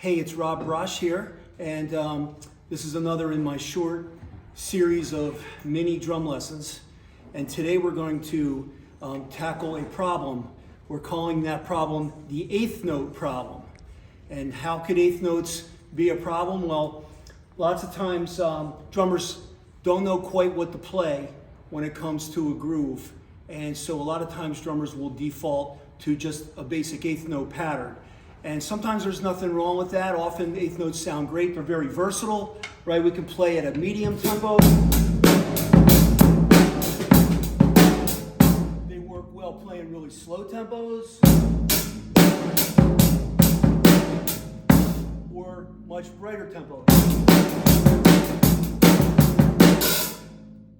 Hey, it's Rob Brosh here, and this is another in my short series of mini drum lessons. And today we're going to tackle a problem. We're calling that problem the eighth note problem. And how could eighth notes be a problem? Well, lots of times drummers don't know quite what to play when it comes to a groove. And so a lot of times drummers will default to just a basic eighth note pattern. And sometimes there's nothing wrong with that. Often eighth notes sound great. They're very versatile, right? We can play at a medium tempo. They work well playing really slow tempos. Or much brighter tempos.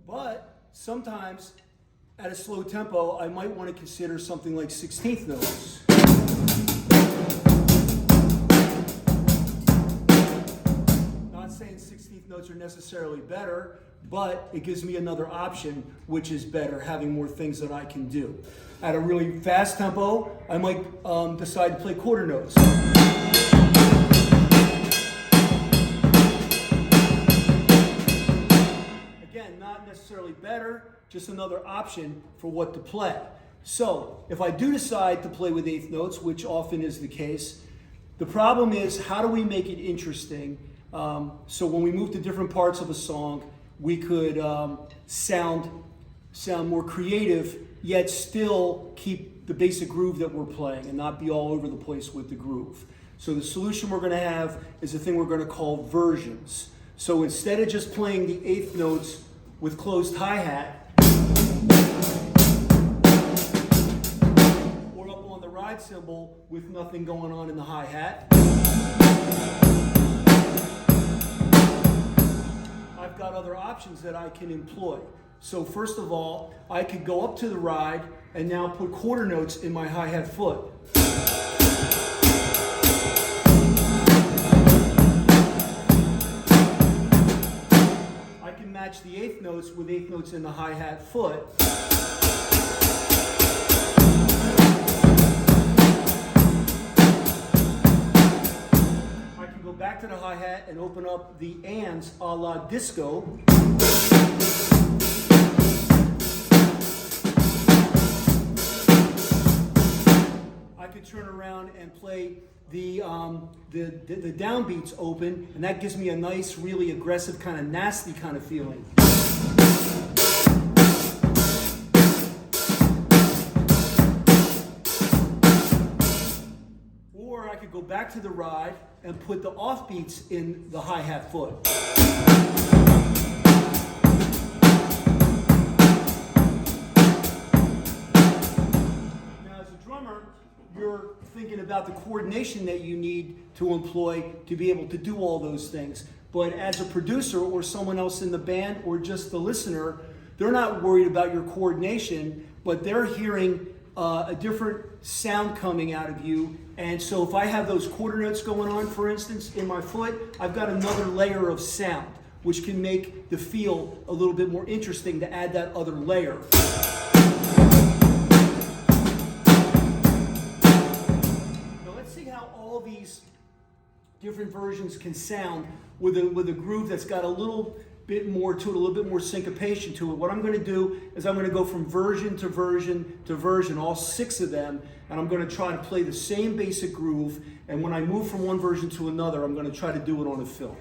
But sometimes at a slow tempo, I might want to consider something like 16th notes. Saying 16th notes are necessarily better, but it gives me another option, which is better, having more things that I can do. At a really fast tempo, I might decide to play quarter notes. Again, not necessarily better, just another option for what to play. So, if I do decide to play with eighth notes, which often is the case, the problem is, how do we make it interesting? So when we move to different parts of a song, we could sound more creative, yet still keep the basic groove that we're playing and not be all over the place with the groove. So the solution we're going to have is a thing we're going to call versions. So instead of just playing the eighth notes with closed hi-hat, or up on the ride cymbal with nothing going on in the hi-hat, I've got other options that I can employ. So first of all, I could go up to the ride and now put quarter notes in my hi-hat foot. I can match the eighth notes with eighth notes in the hi-hat foot. Go back to the hi-hat and open up the ands a la disco. I could turn around and play the downbeats open, and that gives me a nice, really aggressive, kind of nasty kind of feeling. Or I could go back to the ride and put the offbeats in the hi-hat foot. Now as a drummer, you're thinking about the coordination that you need to employ to be able to do all those things. But as a producer or someone else in the band or just the listener, they're not worried about your coordination, but they're hearing a different sound coming out of you. And so if I have those quarter notes going on, for instance, in my foot, I've got another layer of sound, which can make the feel a little bit more interesting to add that other layer. Now let's see how all these different versions can sound with a groove that's got a little bit more to it, a little bit more syncopation to it. What I'm going to do is I'm going to go from version to version to version, all 6 of them, and I'm going to try to play the same basic groove, and when I move from one version to another, I'm going to try to do it on a fill.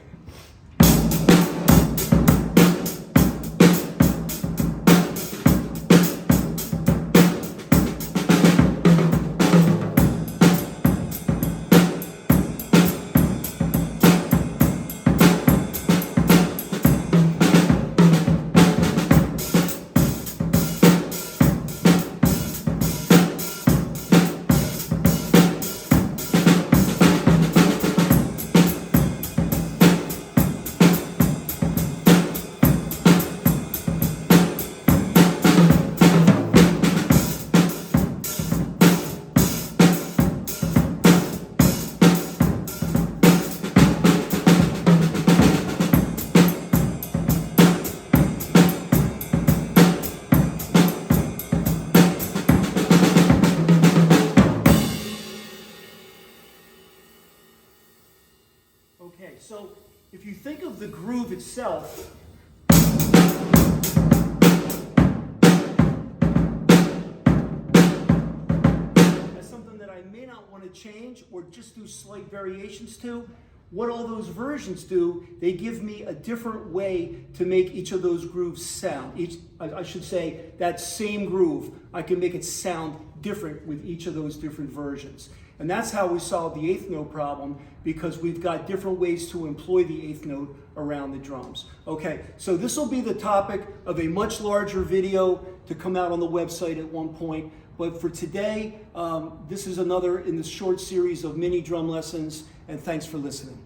Okay, so if you think of the groove itself, as something that I may not want to change or just do slight variations to, what all those versions do, they give me a different way to make each of those grooves sound. I should say, that same groove, I can make it sound different with each of those different versions. And that's how we solve the eighth note problem, because we've got different ways to employ the eighth note around the drums. Okay, so this will be the topic of a much larger video to come out on the website at one point. But for today, this is another in the short series of mini drum lessons, and thanks for listening.